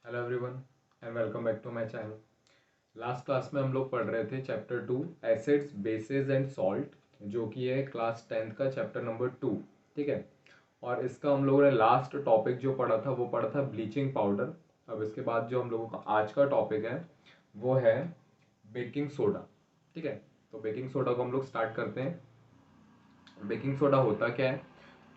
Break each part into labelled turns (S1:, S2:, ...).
S1: Hello everyone and welcome back to my channel. Last class में हम लोग पढ़ रहे थे chapter 2 acids bases and salt, जो कि है क्लास 10th का चैप्टर नंबर 2। ठीक है। और इसका हम लोगों ने लास्ट टॉपिक जो पढ़ा था वो पढ़ा था ब्लीचिंग पाउडर। अब इसके बाद जो हम लोगों का आज का टॉपिक है वो है बेकिंग सोडा। ठीक है। तो बेकिंग सोडा को हम लोग स्टार्ट करते हैं। बेकिंग सोडा होता क्या है?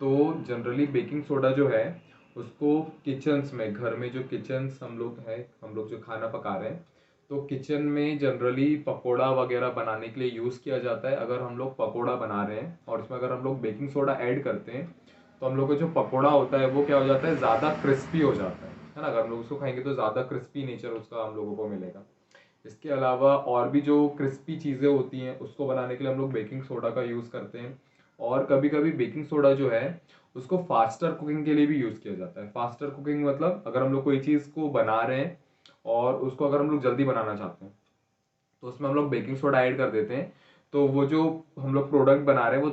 S1: तो जनरली बेकिंग सोडा जो है उसको किचन्स में, घर में जो किचन्स हम लोग हैं, हम लोग जो खाना पका रहे हैं, तो किचन में जनरली पकोड़ा वगैरह बनाने के लिए यूज़ किया जाता है। अगर हम लोग पकोड़ा बना रहे हैं और इसमें अगर हम लोग बेकिंग सोडा ऐड करते हैं तो हम लोग का जो पकोड़ा होता है वो क्या हो जाता है, ज़्यादा क्रिस्पी हो जाता है ना। अगर हम लोग उसको खाएंगे तो ज़्यादा क्रिस्पी नेचर उसका हम लोगों को मिलेगा। इसके अलावा और भी जो क्रिस्पी चीज़ें होती हैं उसको बनाने के लिए हम लोग बेकिंग सोडा का यूज़ करते हैं। और कभी कभी बेकिंग सोडा जो है उसको फास्टर कुकिंग के लिए भी यूज़ किया जाता है। फास्टर कुकिंग मतलब अगर हम लोग कोई चीज़ को बना रहे हैं और उसको अगर हम लोग जल्दी बनाना चाहते हैं तो उसमें हम लोग बेकिंग सोडा ऐड कर देते हैं। तो वो जो हम लोग प्रोडक्ट बना रहे हैं वो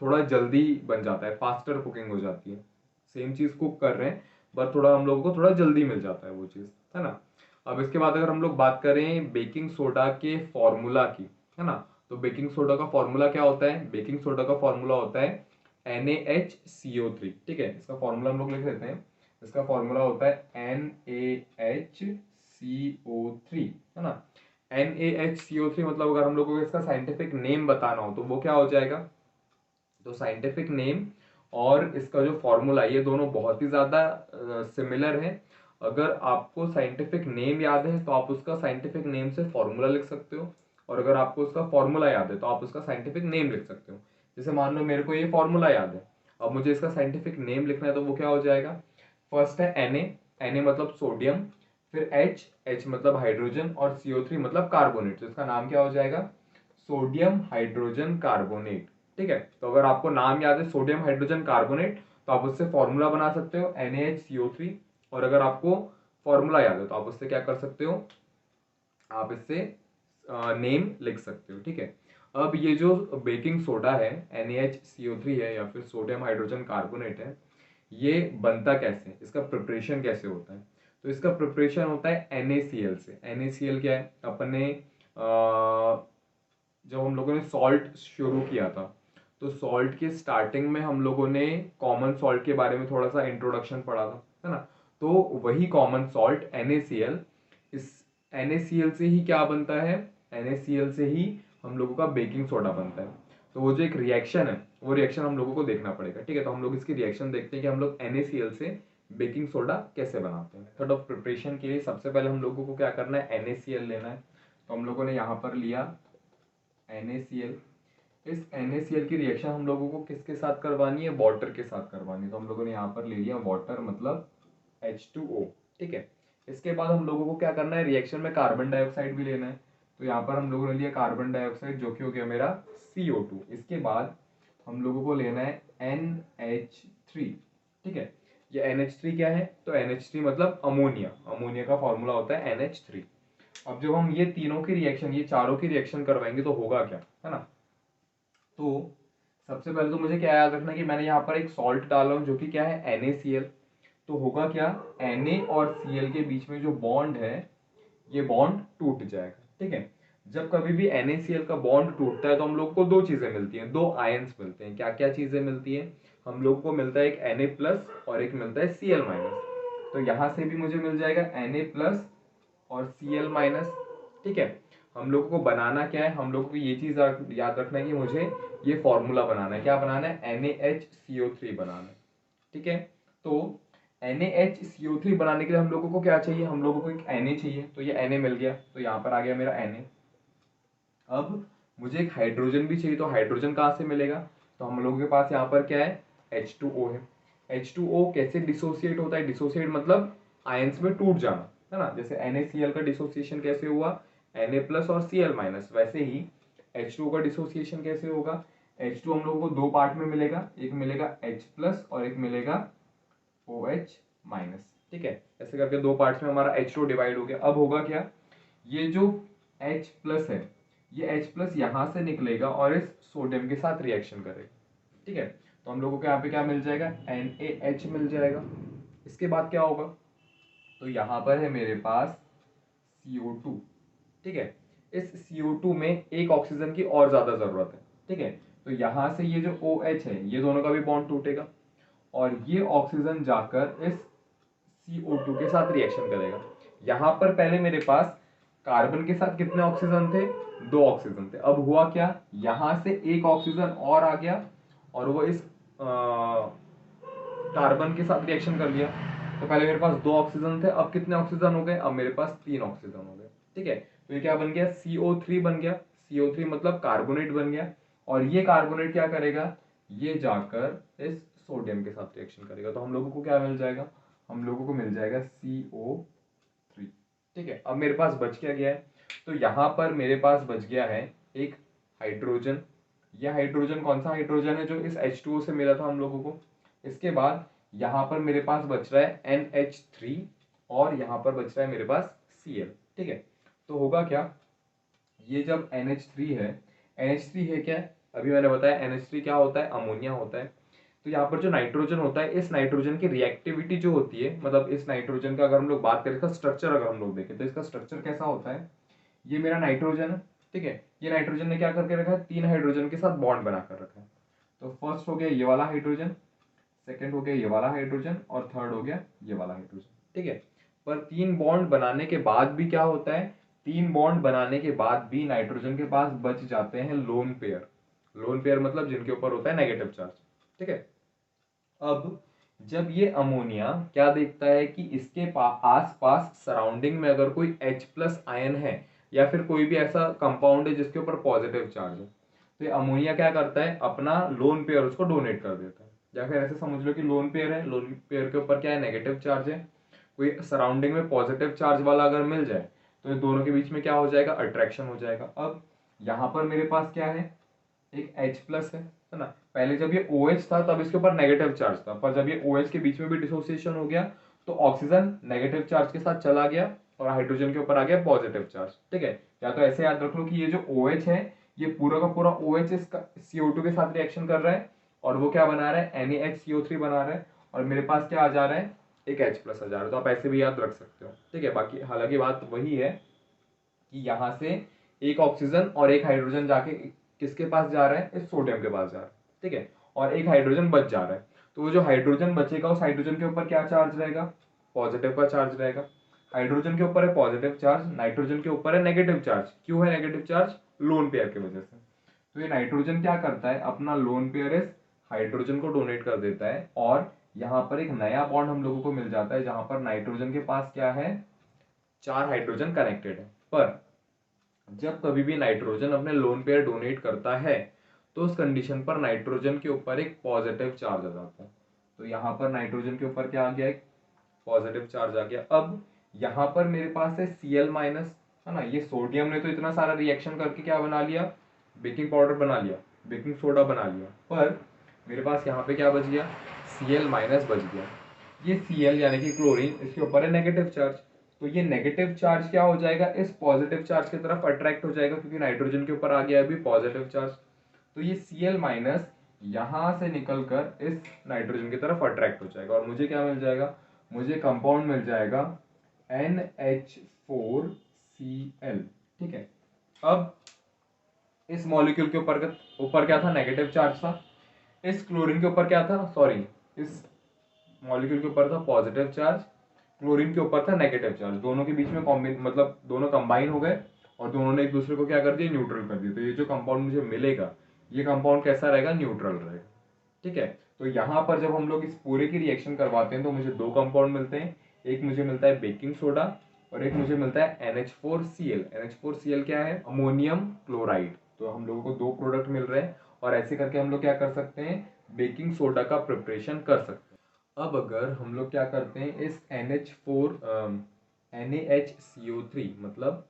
S1: थोड़ा जल्दी बन जाता है, फास्टर कुकिंग हो जाती है। सेम चीज़ कुक कर रहे हैं बट थोड़ा हम लोगों को थोड़ा जल्दी मिल जाता है वो चीज़, है ना। अब इसके बाद अगर हम लोग बात करें बेकिंग सोडा के फॉर्मूला की, है ना, तो बेकिंग सोडा का फॉर्मूला क्या होता है? बेकिंग सोडा का फॉर्मूला होता है NaHCO3। ठीक है, इसका फॉर्मूला हम लोग लिख लेते हैं। इसका फॉर्मूला होता है NaHCO3, है ना। NaHCO3 मतलब अगर हम लोग को इसका साइंटिफिक नेम बताना हो तो वो क्या हो जाएगा? तो साइंटिफिक नेम और इसका जो फॉर्मूला, ये दोनों बहुत ही ज़्यादा सिमिलर है। अगर आपको साइंटिफिक नेम याद है तो आप उसका साइंटिफिक नेम से फॉर्मूला लिख सकते हो, और अगर आपको उसका फॉर्मूला याद है तो आप उसका साइंटिफिक नेम लिख सकते हो। जैसे मान लो मेरे को ये फॉर्मूला याद है, अब मुझे इसका साइंटिफिक नेम लिखना है तो वो क्या हो जाएगा? फर्स्ट है Na मतलब सोडियम, फिर H मतलब हाइड्रोजन, और CO3 मतलब कार्बोनेट। तो इसका नाम क्या हो जाएगा? Sodium hydrogen carbonate. ठीक है। तो अगर आपको नाम याद है सोडियम हाइड्रोजन कार्बोनेट तो आप उससे फॉर्मूला बना सकते हो NaHCO3। और अगर आपको फॉर्मूला याद है तो आप उससे क्या कर सकते हो, आप इससे नेम लिख सकते हो। ठीक है। अब ये जो बेकिंग सोडा है, NaHCO3 है या फिर सोडियम हाइड्रोजन कार्बोनेट है, ये बनता कैसे है, इसका प्रिपरेशन कैसे होता है? तो इसका प्रिपरेशन होता है NaCl से। NaCl क्या है? अपने जब हम लोगों ने सॉल्ट शुरू किया था तो सॉल्ट के स्टार्टिंग में हम लोगों ने कॉमन सॉल्ट के बारे में थोड़ा सा इंट्रोडक्शन पढ़ा था, है ना। तो वही कॉमन सॉल्ट NaCl, इस NaCl से ही क्या बनता है? NaCl से ही हम लोगों का बेकिंग सोडा बनता है। तो वो जो एक रिएक्शन है वो रिएक्शन हम लोगों को देखना पड़ेगा। ठीक है। तो हम लोग इसकी रिएक्शन देखते हैं कि हम लोग NaCl से बेकिंग सोडा कैसे बनाते हैं। मेथड ऑफ प्रिपरेशन के लिए सबसे पहले हम लोगों को क्या करना है? NaCl लेना है। तो हम लोगों ने यहाँ पर लिया NaCl। इस NaCl की रिएक्शन हम लोगों को किसके साथ करवानी है? वाटर के साथ करवानी है। तो हम लोगों ने यहाँ पर ले लिया वाटर मतलब H2O। ठीक है। इसके बाद हम लोगों को क्या करना है? रिएक्शन में कार्बन डाइऑक्साइड भी लेना है। तो यहाँ पर हम लोगों ने लिया कार्बन डाइऑक्साइड जो कि हो गया मेरा CO2। इसके बाद हम लोगों को लेना है NH3। ठीक है। ये NH3 क्या है? तो NH3 मतलब अमोनिया। अमोनिया का फॉर्मूला होता है NH3। अब जब हम ये तीनों की रिएक्शन, ये चारों की रिएक्शन करवाएंगे तो होगा क्या, है ना। तो सबसे पहले तो मुझे क्या याद रखना है कि मैंने यहाँ पर एक सॉल्ट डाला हूँ जो कि क्या है? NaCl। तो होगा क्या? Na और Cl के बीच में जो बॉन्ड है ये बॉन्ड टूट जाएगा। ठीक है। जब कभी भी NaCl का बॉन्ड टूटता है तो हम लोग को दो चीजें मिलती हैं, दो आयंस मिलते हैं। क्या क्या चीजें मिलती हैं? हम लोग को मिलता है एक Na प्लस और एक मिलता है Cl माइनस। तो यहां से भी मुझे मिल जाएगा Na प्लस और Cl माइनस। ठीक है। हम लोगों को बनाना क्या है? हम लोग को ये चीज याद रखना है कि मुझे ये फॉर्मूला बनाना है। क्या बनाना है? NaHCO3 बनाना है। ठीक है। तो NaHCO3 बनाने के लिए हम लोगों को क्या चाहिए? हम लोगों को एक Na चाहिए। तो ये Na मिल गया, तो यहाँ पर आ गया मेरा Na। अब मुझे एक हाइड्रोजन भी चाहिए, तो हाइड्रोजन कहाँ से मिलेगा? तो हम लोगों के पास यहाँ पर क्या है? H2O है। H2O कैसे डिसोसिएट होता है? डिसोसिएट मतलब आयंस में टूट जाना, है ना। जैसे NaCl का डिसोसिएशन कैसे हुआ? Na प्लस और Cl माइनस, वैसे ही H2O का डिसोसिएशन कैसे होगा? H2 हम लोगों को दो पार्ट में मिलेगा, एक मिलेगा H प्लस और एक मिलेगा OH माइनस। ठीक है। ऐसे करके दो पार्ट्स में हमारा H2 डिवाइड हो गया। अब होगा क्या? ये जो H प्लस है, ये H प्लस यहां से निकलेगा और इस सोडियम के साथ रिएक्शन करेगा। ठीक है। तो हम लोगों को यहाँ पे क्या मिल जाएगा? NaH मिल जाएगा। इसके बाद क्या होगा? तो यहाँ पर है मेरे पास CO2, ठीक है। इस CO2 में एक ऑक्सीजन की और ज्यादा जरूरत है, ठीक है। तो यहाँ से ये जो OH है, ये दोनों का भी बॉन्ड टूटेगा और ये ऑक्सीजन जाकर इस CO2 के साथ रिएक्शन करेगा। यहाँ पर पहले मेरे पास कार्बन के साथ कितने ऑक्सीजन थे, 2 ऑक्सीजन थे। अब हुआ क्या, यहाँ से एक ऑक्सीजन और आ गया और वो इस कार्बन के साथ रिएक्शन कर लिया। तो पहले मेरे पास 2 ऑक्सीजन थे, अब कितने ऑक्सीजन हो गए, अब मेरे पास 3 ऑक्सीजन हो गए, ठीक है। तो ये क्या बन गया, CO3 बन गया। CO3 मतलब कार्बोनेट बन गया और ये कार्बोनेट क्या करेगा, ये जाकर इस सोडियम के साथ रिएक्शन करेगा। तो हम लोगों को क्या मिल जाएगा, हम लोगों को मिल जाएगा CO3, ठीक है। अब मेरे पास बच क्या गया है, तो यहाँ पर मेरे पास बच गया है एक हाइड्रोजन। यह हाइड्रोजन कौन सा हाइड्रोजन है, जो इस H2O से मिला था हम लोगों को। इसके बाद यहाँ पर मेरे पास बच रहा है NH3 और यहाँ पर बच रहा है मेरे पास Cl, ठीक है। तो होगा क्या, ये जब NH3 है, NH3 है क्या, अभी मैंने बताया NH3 क्या होता है, अमोनिया होता है। तो यहाँ पर जो नाइट्रोजन होता है, इस नाइट्रोजन की रिएक्टिविटी जो होती है, मतलब इस नाइट्रोजन का अगर हम लोग बात करें, इसका स्ट्रक्चर अगर हम लोग देखें तो इसका स्ट्रक्चर कैसा होता है, ये मेरा नाइट्रोजन है, ठीक है। ये नाइट्रोजन ने क्या करके रखा है, 3 हाइड्रोजन के साथ बॉन्ड बना कर रखा है। तो फर्स्ट हो गया ये वाला हाइड्रोजन, सेकंड हो गया ये वाला हाइड्रोजन और थर्ड हो गया ये वाला हाइड्रोजन, ठीक है। पर 3 बॉन्ड बनाने के बाद भी क्या होता है, 3 बॉन्ड बनाने के बाद भी नाइट्रोजन के पास बच जाते हैं लोन पेयर। लोन पेयर मतलब जिनके ऊपर होता है नेगेटिव चार्ज, ठीक है। अब जब ये अमोनिया क्या देखता है कि इसके आस पास सराउंडिंग में अगर कोई H+ आयन है या फिर कोई भी ऐसा कंपाउंड है जिसके ऊपर पॉजिटिव चार्ज है, तो ये अमोनिया क्या करता है, अपना लोन पेयर उसको डोनेट कर देता है। या फिर ऐसे समझ लो कि लोन पेयर है, लोन पेयर के ऊपर क्या है, नेगेटिव चार्ज है, कोई सराउंडिंग में पॉजिटिव चार्ज वाला अगर मिल जाए तो ये दोनों के बीच में क्या हो जाएगा, अट्रैक्शन हो जाएगा। अब यहाँ पर मेरे पास क्या है, एक H+ है ना। पहले जब ये OH था तब इसके ऊपर नेगेटिव चार्ज था, पर जब ये OH के बीच में भी डिसोसिएशन हो गया तो ऑक्सीजन नेगेटिव चार्ज के साथ चला गया और हाइड्रोजन के ऊपर आ गया पॉजिटिव चार्ज, ठीक है। या तो ऐसे याद रख लो कि ये जो OH है, ये पूरा का पूरा OH इसका CO2 के साथ रिएक्शन कर रहा है और वो क्या बना रहा है, NaHCO3 बना रहा है और मेरे पास क्या आ जा रहा है, एक H+ आ जा रहा है। तो आप ऐसे भी याद रख सकते हो, ठीक है। बाकी हालांकि बात वही है कि यहाँ से एक ऑक्सीजन और एक हाइड्रोजन जाके किसके पास जा रहा है, इस सोडियम के पास जा रहा है, ठीक है। और एक हाइड्रोजन बच जा रहा है, तो वो जो हाइड्रोजन बचेगा उस हाइड्रोजन के ऊपर क्या चार्ज रहेगा, पॉजिटिव का चार्ज रहेगा। हाइड्रोजन के ऊपर है पॉजिटिव चार्ज, नाइट्रोजन के ऊपर है नेगेटिव चार्ज। क्यों है नेगेटिव चार्ज, लोन पेयर की वजह से। तो ये नाइट्रोजन क्या करता है, अपना लोन पेयर इस हाइड्रोजन को डोनेट कर देता है और यहाँ पर एक नया बॉन्ड हम लोगों को मिल जाता है जहां पर नाइट्रोजन के पास क्या है, 4 हाइड्रोजन कनेक्टेड है। पर जब कभी भी नाइट्रोजन अपने लोन पेयर डोनेट करता है तो उस कंडीशन पर नाइट्रोजन के ऊपर एक पॉजिटिव चार्ज आ जाता है। तो यहाँ पर नाइट्रोजन के ऊपर क्या आ गया, एक पॉजिटिव चार्ज आ गया। अब यहाँ पर मेरे पास है Cl-, है ना। ये सोडियम ने तो इतना सारा रिएक्शन करके क्या बना लिया, बेकिंग पाउडर बना लिया, बेकिंग सोडा बना लिया, पर मेरे पास यहाँ पे क्या बच गया, Cl- बच गया। ये Cl यानी कि क्लोरीन, इसके ऊपर है नेगेटिव चार्ज। तो ये नेगेटिव चार्ज क्या हो जाएगा, इस पॉजिटिव चार्ज की तरफ अट्रैक्ट हो जाएगा क्योंकि नाइट्रोजन के ऊपर आ गया अभी पॉजिटिव चार्ज। तो ये Cl- यहां से निकलकर इस नाइट्रोजन की तरफ अट्रैक्ट हो जाएगा और मुझे क्या मिल जाएगा, मुझे कंपाउंड मिल जाएगा NH4Cl, ठीक है। अब इस मॉलिक्यूल के ऊपर क्या था, नेगेटिव चार्ज था। इस क्लोरीन के ऊपर क्या था, सॉरी, इस मॉलिक्यूल के ऊपर था पॉजिटिव चार्ज, क्लोरीन के ऊपर था नेगेटिव चार्ज। दोनों के बीच में कॉम्बिन मतलब दोनों कंबाइन हो गए और दोनों ने एक दूसरे को क्या कर दिया, न्यूट्रल कर दिया। तो ये जो कंपाउंड मुझे मिलेगा, ये कंपाउंड कैसा रहेगा, न्यूट्रल रहेगा, ठीक है। तो यहाँ पर जब हम लोग इस पूरे की रिएक्शन करवाते हैं तो मुझे 2 कंपाउंड मिलते हैं। एक मुझे मिलता है बेकिंग सोडा और एक मुझे मिलता है NH4Cl। NH4Cl क्या है, अमोनियम क्लोराइड। तो हम लोगों को 2 प्रोडक्ट मिल रहे हैं और ऐसे करके हम लोग क्या कर सकते हैं, बेकिंग सोडा का प्रिपरेशन कर सकते हैं। अब अगर हम लोग क्या करते हैं, इस NaHCO3 मतलब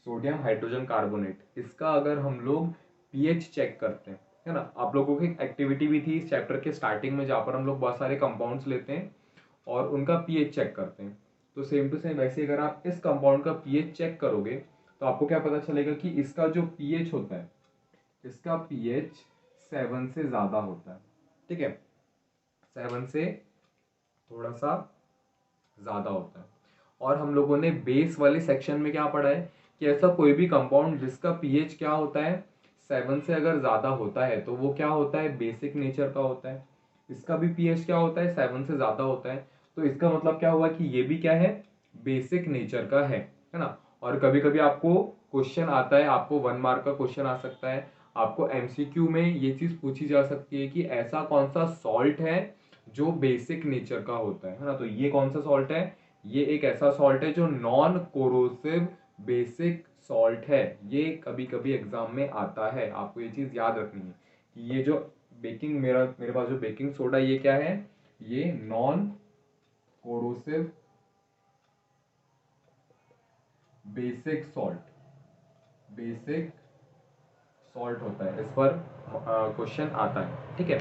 S1: सोडियम हाइड्रोजन कार्बोनेट, इसका अगर हम लोग पीएच चेक करते हैं, है ना। आप लोगों की एक एक्टिविटी भी थी इस चैप्टर के स्टार्टिंग में जहाँ पर हम लोग बहुत सारे कंपाउंड्स लेते हैं और उनका पीएच चेक करते हैं। तो सेम टू सेम वैसे अगर आप इस कंपाउंड का पीएच चेक करोगे तो आपको क्या पता चलेगा कि इसका जो पीएच होता है, इसका पीएच 7 से ज्यादा होता है, ठीक है। 7 से थोड़ा सा ज्यादा होता है और हम लोगों ने बेस वाले सेक्शन में क्या पढ़ा है कि ऐसा कोई भी कंपाउंड जिसका पीएच क्या होता है 7 से अगर ज्यादा होता है तो वो क्या होता है, बेसिक नेचर का होता है। इसका भी पीएच क्या होता है, 7 से ज्यादा होता है। तो इसका मतलब क्या हुआ कि ये भी क्या है, बेसिक नेचर का है ना। और कभी कभी आपको क्वेश्चन आता है, आपको 1 मार्क का क्वेश्चन आ सकता है, आपको एमसीक्यू में ये चीज पूछी जा सकती है कि ऐसा कौन सा सॉल्ट है जो बेसिक नेचर का होता है ना। तो ये कौन सा सॉल्ट है, ये एक ऐसा सॉल्ट है जो नॉन कोरोसिव बेसिक सॉल्ट है। ये कभी कभी एग्जाम में आता है, आपको ये चीज याद रखनी है कि ये जो बेकिंग, मेरे पास जो बेकिंग सोडा, ये क्या है, ये non corrosive basic salt, basic salt होता है। इस पर क्वेश्चन आता है, ठीक है।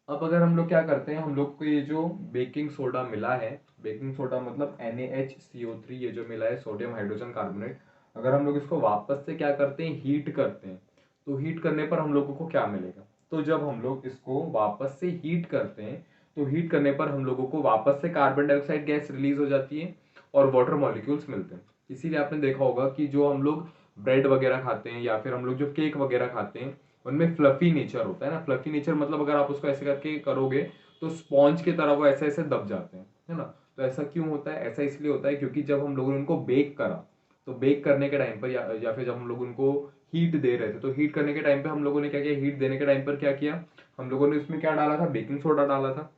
S1: अब अगर हम लोग क्या करते हैं, हम लोग को ये जो बेकिंग सोडा मिला है, बेकिंग सोडा मतलब NaHCO3, ये जो मिला है सोडियम हाइड्रोजन कार्बोनेट, अगर हम लोग इसको वापस से क्या करते हैं, हीट करते हैं, तो हीट करने पर हम लोगों को क्या मिलेगा। तो जब हम लोग इसको वापस से हीट करते हैं तो हीट करने पर हम लोगों को वापस से कार्बन डाइऑक्साइड गैस रिलीज हो जाती है और वाटर मॉलिक्यूल्स मिलते हैं। इसीलिए आपने देखा होगा कि जो हम लोग ब्रेड वगैरह खाते हैं या फिर हम लोग जो केक वगैरह खाते हैं उनमें फ्लफी नेचर होता है ना। फ्लफी नेचर मतलब अगर आप उसको ऐसे करके करोगे तो स्पॉन्ज की तरह वो ऐसे ऐसे दब जाते हैं, है ना। तो ऐसा क्यों होता है, ऐसा इसलिए होता है क्योंकि जब हम लोगों ने उनको बेक करा, तो बेक करने के टाइम पर या फिर जब हम लोग उनको हीट दे रहे थे, तो हीट करने के टाइम पे हम लोगों ने क्या किया, हीट देने के टाइम पर क्या किया, हम लोगों ने उसमें क्या डाला था, बेकिंग सोडा डाला था।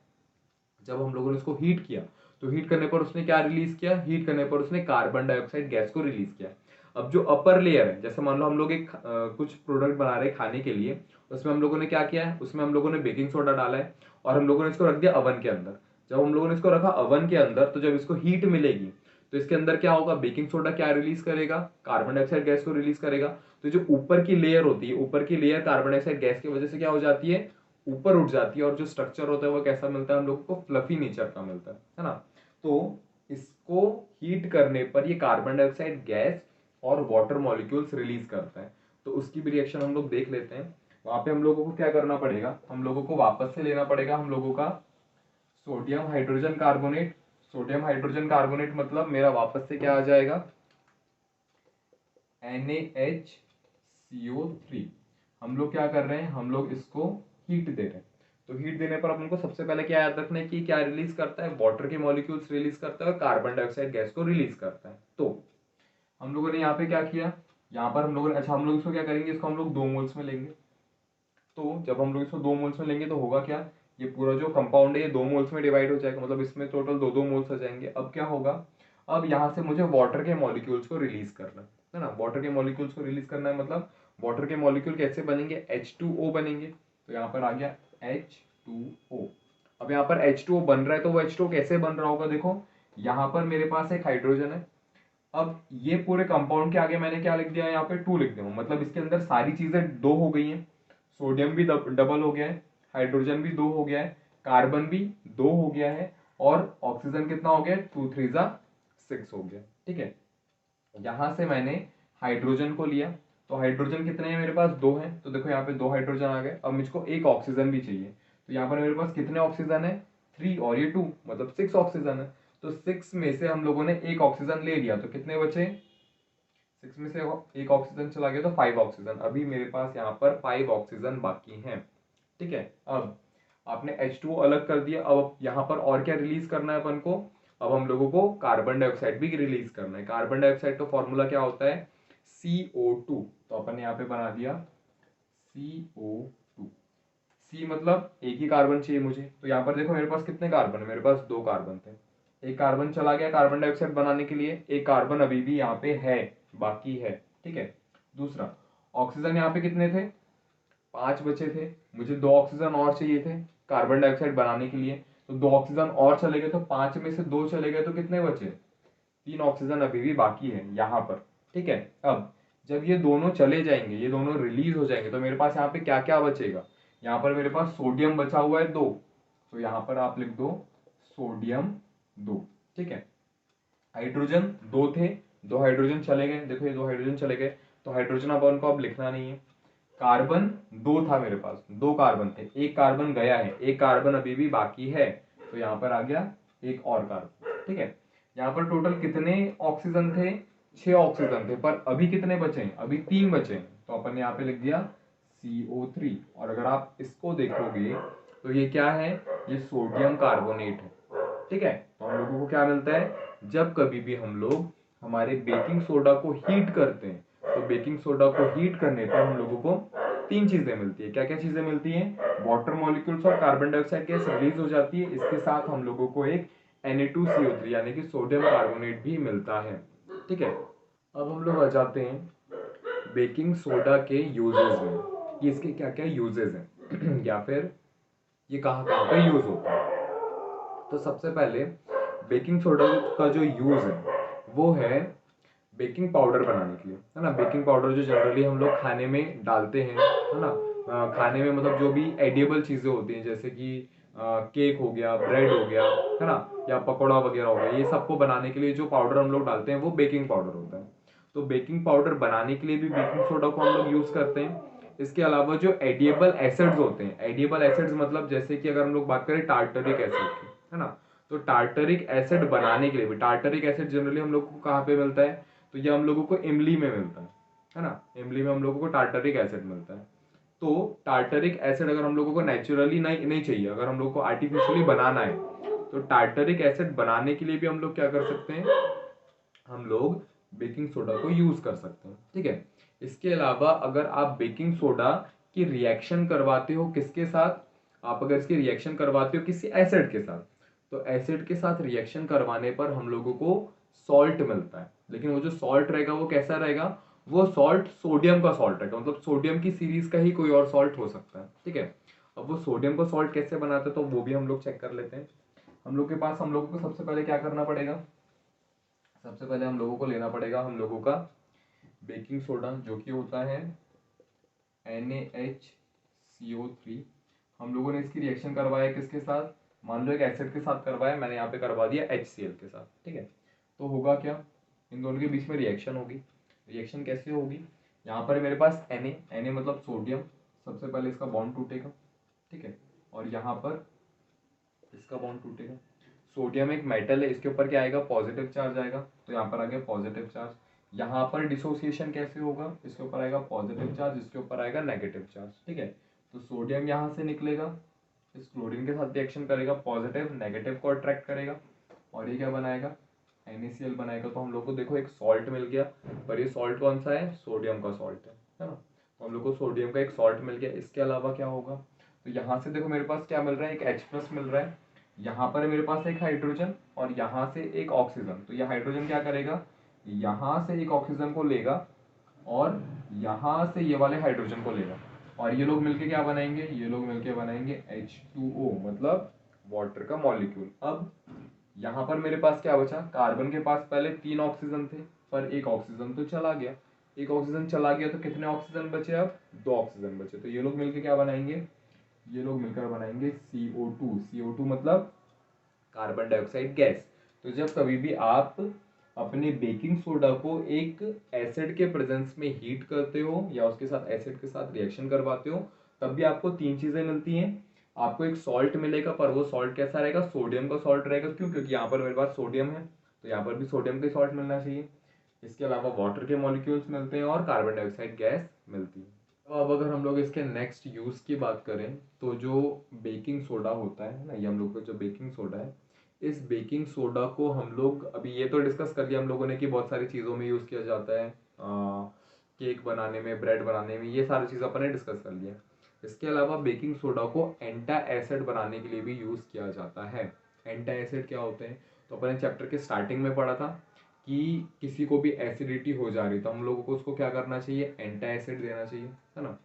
S1: जब हम लोगों ने उसको हीट किया तो हीट करने पर उसने क्या रिलीज किया, हीट करने पर उसने कार्बन डाइऑक्साइड गैस को रिलीज किया। अब जो अपर लेयर है, जैसे मान लो हम लोग एक कुछ प्रोडक्ट बना रहे हैं खाने के लिए, उसमें हम लोगों ने क्या किया है, उसमें हम लोगों ने बेकिंग सोडा डाला है और हम लोगों ने इसको रख दिया अवन के अंदर। जब हम लोगों ने इसको रखा अवन के अंदर, तो जब इसको हीट मिलेगी तो इसके अंदर क्या होगा, बेकिंग सोडा क्या रिलीज करेगा, कार्बन डाइऑक्साइड गैस को रिलीज करेगा। तो जो ऊपर की लेयर होती है, ऊपर की लेयर कार्बन डाइऑक्साइड गैस की वजह से क्या हो जाती है, ऊपर उठ जाती है और जो स्ट्रक्चर होता है वो कैसा मिलता है हम लोग को, फ्लफी नेचर का मिलता है ना। तो इसको हीट करने पर ये कार्बन डाइऑक्साइड गैस और वाटर मॉलिक्यूल्स रिलीज करता है। तो उसकी भी रिएक्शन हम लोग देख लेते हैं। वहां पे हम लोगों को क्या करना पड़ेगा, हम लोगों को वापस से लेना पड़ेगा हम लोगों का sodium hydrogen carbonate. Sodium hydrogen carbonate मतलब मेरा वापस से क्या आ जाएगा, NaHCO3। हम लोग क्या कर रहे हैं, हम लोग इसको हीट दे रहे हैं। तो हीट देने पर अपन को सबसे पहले क्या याद रखना है कि क्या रिलीज करता है, वाटर के मॉलिक्यूल्स रिलीज करता है और कार्बन डाइऑक्साइड गैस को रिलीज करता है। तो हम लोगों ने यहाँ पे क्या किया, यहाँ पर हम लोगों ने, अच्छा हम लोग इसको क्या करेंगे, इसको हम लोग 2 मोल्स में लेंगे। तो जब हम लोग इसको 2 मोल्स में लेंगे तो होगा क्या, ये पूरा जो कंपाउंड है ये 2 मोल्स में डिवाइड हो जाएगा, मतलब इसमें टोटल 2 2 मोल्स आ जाएंगे। अब क्या होगा, अब यहाँ से मुझे वाटर के मॉलिक्यूल्स को रिलीज करना है ना। वाटर के मॉलिक्यूल्स को रिलीज करना है मतलब वाटर के मॉलिक्यूल कैसे बनेंगे, H2O बनेंगे। तो यहाँ पर आ गया H2O। अब यहाँ पर H2O बन रहा है तो वो H2O कैसे बन रहा होगा, देखो यहाँ पर मेरे पास एक हाइड्रोजन है। अब ये पूरे कंपाउंड के आगे मैंने क्या लिख दिया, यहाँ पे 2 लिख दिया, मतलब इसके अंदर सारी चीजें 2 हो गई हैं। सोडियम भी डबल हो गया है, हाइड्रोजन भी 2 हो गया है, कार्बन भी 2 हो गया है और ऑक्सीजन कितना हो गया, 2 3 जा 6 हो गया, ठीक है। यहां से मैंने हाइड्रोजन को लिया, तो हाइड्रोजन कितने हैं मेरे पास, 2 हैं। तो देखो यहाँ पे 2 हाइड्रोजन आ गए। अब मुझको एक ऑक्सीजन भी चाहिए, तो यहाँ पर मेरे पास कितने ऑक्सीजन है, 3 और ये 2, मतलब 6 ऑक्सीजन है। तो 6 में से हम लोगों ने एक ऑक्सीजन ले लिया, तो कितने बचे, 6 में से एक ऑक्सीजन चला गया तो 5 ऑक्सीजन। अभी मेरे पास यहाँ पर 5 ऑक्सीजन बाकी हैं, ठीक है। अब आपने H2O अलग कर दिया, अब यहाँ पर और क्या रिलीज करना है अपन को, अब हम लोगों को कार्बन डाइऑक्साइड भी रिलीज करना है। कार्बन डाइऑक्साइड का फॉर्मूला क्या होता है, CO2। तो अपन ने यहाँ पे बना दिया CO2। सी मतलब एक ही कार्बन चाहिए मुझे, तो यहाँ पर देखो मेरे पास कितने कार्बन है, मेरे पास 2 कार्बन थे। एक कार्बन चला गया कार्बन डाइऑक्साइड बनाने के लिए, एक कार्बन अभी भी यहाँ पे है, बाकी है, ठीक है। दूसरा, ऑक्सीजन यहाँ पे कितने थे, 5 बचे थे। मुझे 2 ऑक्सीजन और चाहिए थे कार्बन डाइऑक्साइड बनाने के लिए, तो 2 ऑक्सीजन और चले गए, तो 5 में से 2 चले गए तो कितने बचे, 3 ऑक्सीजन अभी भी बाकी है यहाँ पर, ठीक है। अब जब ये दोनों चले जाएंगे, ये दोनों रिलीज हो जाएंगे, तो मेरे पास यहाँ पे क्या क्या बचेगा, यहाँ पर मेरे पास सोडियम बचा हुआ है 2, तो यहाँ पर आप लिख दो सोडियम 2, ठीक है। हाइड्रोजन 2 थे, 2 हाइड्रोजन चले गए, देखो ये 2 हाइड्रोजन चले गए, तो हाइड्रोजन अपन को अब लिखना नहीं है। कार्बन 2 था मेरे पास, 2 कार्बन थे, एक कार्बन गया है, एक कार्बन अभी भी बाकी है, तो यहाँ पर आ गया एक और कार्बन, ठीक है। यहाँ पर टोटल कितने ऑक्सीजन थे, 6 ऑक्सीजन थे, पर अभी कितने बचे हैं, अभी 3 बचे हैं, तो अपन यहाँ पे लिख दिया CO3। और अगर आप इसको देखोगे तो ये क्या है, ये सोडियम कार्बोनेट है, ठीक है। तो हम लोगों को क्या मिलता है, जब कभी भी हम लोग हमारे बेकिंग सोडा को हीट करते हैं, तो बेकिंग सोडा को हीट करने पर हम लोगों को 3 चीजें मिलती है। क्या क्या चीजें मिलती हैं, वाटर मॉलिक्यूल्स और कार्बन डाइऑक्साइड गैस रिलीज हो जाती है, इसके साथ हम लोगों को एक Na2CO3 यानी कि सोडियम कार्बोनेट भी मिलता है, ठीक है। अब हम लोग आ जाते हैं बेकिंग सोडा के यूजेस में, कि इसके क्या क्या यूजेस हैं या फिर ये कहाँ कहाँ पे यूज होता है। तो सबसे पहले बेकिंग सोडा का जो यूज है वो है बेकिंग पाउडर बनाने के लिए, है ना। बेकिंग पाउडर जो जनरली हम लोग खाने में डालते हैं, है ना। खाने में मतलब जो भी एडिएबल चीजें होती हैं, जैसे कि केक हो गया, ब्रेड हो गया, है ना, या पकौड़ा वगैरह हो गया, ये सबको बनाने के लिए जो पाउडर हम लोग डालते हैं वो बेकिंग पाउडर होता है। तो बेकिंग पाउडर बनाने के लिए भी बेकिंग सोडा को हम लोग यूज करते हैं। इसके अलावा जो एडिएबल एसिड्स होते हैं, एडिएबल एसिड्स मतलब जैसे कि अगर हम लोग बात करें टार्टरिक एसिड की, है ना, तो टार्टरिक एसिड बनाने के लिए भी, टार्टरिक एसिड जनरली हम लोग को कहाँ पे मिलता है, तो ये हम लोगों को इमली में मिलता है ना। इमली में हम लोगों को टार्टरिक एसिड मिलता है। तो टार्टरिक एसिड अगर हम लोगों को नेचुरली नहीं नहीं चाहिए, अगर हम लोग को आर्टिफिशियली बनाना है, तो टार्टरिक एसिड बनाने के लिए भी हम लोग क्या कर सकते हैं, हम लोग बेकिंग सोडा को यूज कर सकते हैं, ठीक है। इसके अलावा अगर आप बेकिंग सोडा की रिएक्शन करवाते हो किसके साथ, आप अगर इसकी रिएक्शन करवाते हो किसी एसिड के साथ, तो एसिड के साथ रिएक्शन करवाने पर हम लोगों को सॉल्ट मिलता है। लेकिन वो जो सॉल्ट रहेगा वो कैसा रहेगा, वो सॉल्ट सोडियम का सॉल्ट रहेगा, मतलब सोडियम की सीरीज का ही कोई और सॉल्ट हो सकता है, ठीक है। अब वो सोडियम का सॉल्ट कैसे बनाते हैं तो वो भी हम लोग चेक कर लेते हैं। हम लोग के पास, हम लोगों को सबसे पहले क्या करना पड़ेगा, सबसे पहले हम लोगों को लेना पड़ेगा हम लोगों का बेकिंग सोडा, जो कि होता है NaHCO3। हम लोगों ने इसकी रिएक्शन करवाया किसके साथ, मान लो एक एसिड के साथ करवाया, मैंने यहाँ पे करवा दिया HCl के साथ, ठीक है। तो होगा क्या, इन दोनों के बीच में रिएक्शन होगी। रिएक्शन कैसे होगी, यहाँ पर मेरे पास Na मतलब सोडियम, सबसे पहले इसका बॉन्ड टूटेगा, ठीक है। और यहाँ पर इसका बॉन्ड टूटेगा। सोडियम एक मेटल है, इसके ऊपर क्या आएगा, पॉजिटिव चार्ज आएगा, तो यहाँ पर आ गया पॉजिटिव चार्ज। यहाँ पर डिसोसिएशन कैसे होगा, इसके ऊपर आएगा पॉजिटिव चार्ज, इसके ऊपर आएगा नेगेटिव चार्ज, ठीक है। तो सोडियम यहाँ से निकलेगा, इस क्लोरीन के साथ रिएक्शन करेगा, पॉजिटिव नेगेटिव को अट्रैक्ट करेगा, और ये क्या बनाएगा, NaCl बनाएगा। तो हम लोग को देखो एक सॉल्ट मिल गया, पर ये सॉल्ट कौन सा है, सोडियम का सॉल्ट है ना। तो हम लोग को सोडियम का एक सॉल्ट मिल गया। इसके अलावा क्या होगा, तो यहाँ से देखो मेरे पास क्या मिल रहा है, एक H+ मिल रहा है, यहाँ पर मेरे पास एक हाइड्रोजन और यहाँ से एक ऑक्सीजन। तो ये हाइड्रोजन क्या करेगा, यहाँ से एक ऑक्सीजन को लेगा और यहाँ से ये वाले हाइड्रोजन को लेगा, और ये लोग मिलके क्या बनाएंगे, ये लोग मिलके बनाएंगे H2O, मतलब वाटर का मॉलिक्यूल। अब यहाँ पर मेरे पास क्या बचा, कार्बन के पास पहले 3 ऑक्सीजन थे, पर एक ऑक्सीजन तो चला गया। एक ऑक्सीजन चला गया तो कितने ऑक्सीजन बचे, अब 2 ऑक्सीजन बचे। तो ये लोग मिलके क्या बनाएंगे, ये लोग मिलकर बनाएंगे CO2। CO2 मतलब कार्बन डाइऑक्साइड गैस। तो जब कभी भी आप अपने बेकिंग सोडा को एक एसिड के प्रेजेंस में हीट करते हो या उसके साथ एसिड के साथ रिएक्शन करवाते हो, तब भी आपको 3 चीजें मिलती हैं। आपको एक सॉल्ट मिलेगा, पर वो सॉल्ट कैसा रहेगा, सोडियम का सॉल्ट रहेगा। क्यों, क्योंकि यहाँ पर मेरे पास सोडियम है, तो यहाँ पर भी सोडियम का सॉल्ट मिलना चाहिए। इसके अलावा वाटर के मॉलिक्यूल्स मिलते हैं और कार्बन डाइऑक्साइड गैस मिलती है। तो अब अगर हम लोग इसके नेक्स्ट यूज की बात करें, तो जो बेकिंग सोडा होता है ना, ये हम लोग का जो बेकिंग सोडा है, इस बेकिंग सोडा को हम लोग अभी ये तो डिस्कस कर लिया हम लोगों ने कि बहुत सारी चीज़ों में यूज़ किया जाता है, केक बनाने में, ब्रेड बनाने में, ये सारी चीज़ अपन ने डिस्कस कर लिया। इसके अलावा बेकिंग सोडा को एंटा एसिड बनाने के लिए भी यूज़ किया जाता है। एंटा एसिड क्या होते हैं, तो अपन ने चैप्टर के स्टार्टिंग में पढ़ा था कि किसी को भी एसिडिटी हो जा रही तो हम लोगों को उसको क्या करना चाहिए, एंटा एसिड देना चाहिए, है ना।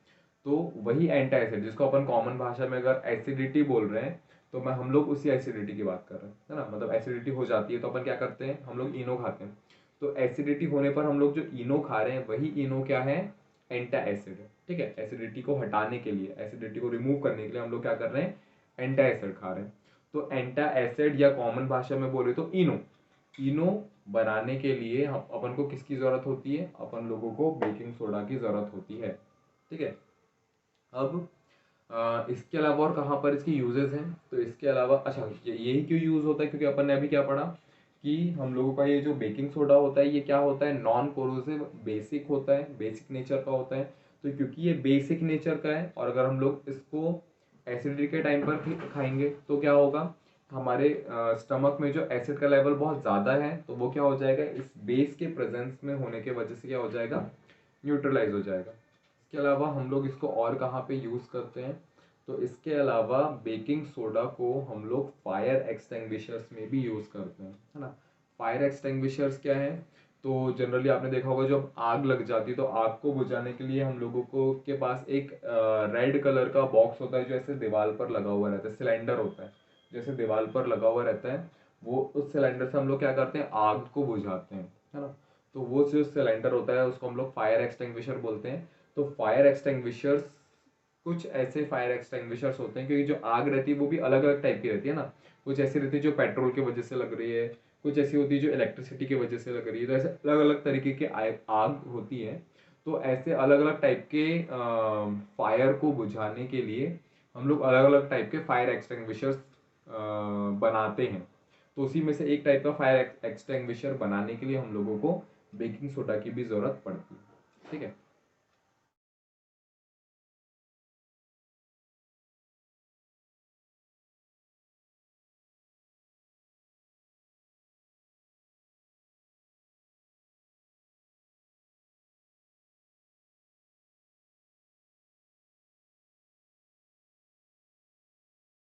S1: तो वही एंटा एसिड जिसको अपन कॉमन भाषा में अगर एसिडिटी बोल रहे हैं, तो मैं हम लोग उसी एसिडिटी की बात कर रहे हैं, है ना। मतलब एसिडिटी हो जाती है तो अपन क्या करते हैं, हम लोग इनो खाते हैं। तो एसिडिटी होने पर हम लोग जो इनो खा रहे हैं, वही इनो क्या है, एंटा एसिड है, ठीक है। एसिडिटी को हटाने के लिए, एसिडिटी को रिमूव करने के लिए हम लोग क्या कर रहे हैं, एंटा एसिड खा रहे हैं। तो एंटा एसिड या कॉमन भाषा में बोले तो इनो, इनो बनाने के लिए अपन को किसकी जरूरत होती है, अपन लोगों को बेकिंग सोडा की जरूरत होती है, ठीक है। अब इसके अलावा और कहाँ पर इसकी यूजेस हैं, तो इसके अलावा अच्छा यही क्यों यूज होता है, क्योंकि अपन ने अभी क्या पढ़ा कि हम लोगों का ये जो बेकिंग सोडा होता है ये क्या होता है, नॉन कोरोसिव बेसिक होता है, बेसिक नेचर का होता है। तो क्योंकि ये बेसिक नेचर का है और अगर हम लोग इसको एसिडिटी के टाइम पर खाएंगे तो क्या होगा, हमारे स्टमक में जो एसिड का लेवल बहुत ज़्यादा है तो वो क्या हो जाएगा, इस बेस के प्रेजेंस में होने के वजह से क्या हो जाएगा, न्यूट्रलाइज हो जाएगा। इसके अलावा हम लोग इसको और कहाँ पे यूज़ करते हैं, तो इसके अलावा बेकिंग सोडा को हम लोग फायर एक्सटिंग्विशर्स में भी यूज़ करते हैं, है ना। फायर एक्सटिंग्विशर्स क्या है, तो जनरली आपने देखा होगा जब आग लग जाती है तो आग को बुझाने के लिए हम लोगों को के पास एक रेड कलर का बॉक्स होता है जो ऐसे दीवार पर लगा हुआ रहता है, सिलेंडर होता है जैसे दीवार पर लगा हुआ रहता है। वो उस सिलेंडर से हम लोग क्या करते हैं, आग को बुझाते हैं, है ना। तो वो जो सिलेंडर होता है उसको हम लोग फायर एक्सटिंग्विशर बोलते हैं। तो फायर एक्सटिंग्विशर्स, कुछ ऐसे फायर एक्सटिंग्विशर्स होते हैं क्योंकि जो आग रहती है वो भी अलग अलग टाइप की रहती है ना। कुछ ऐसी रहती है जो पेट्रोल की वजह से लग रही है, कुछ ऐसी होती है जो इलेक्ट्रिसिटी की वजह से लग रही है, तो ऐसे अलग अलग तरीके की आग होती है। तो ऐसे अलग अलग टाइप के फायर को बुझाने के लिए हम लोग अलग अलग टाइप के फायर एक्सटिंग्विशर्स बनाते हैं। तो उसी में से एक टाइप का फायर एक्सटिंग्विशर बनाने के लिए हम लोगों को बेकिंग सोडा की भी ज़रूरत पड़ती है, ठीक है।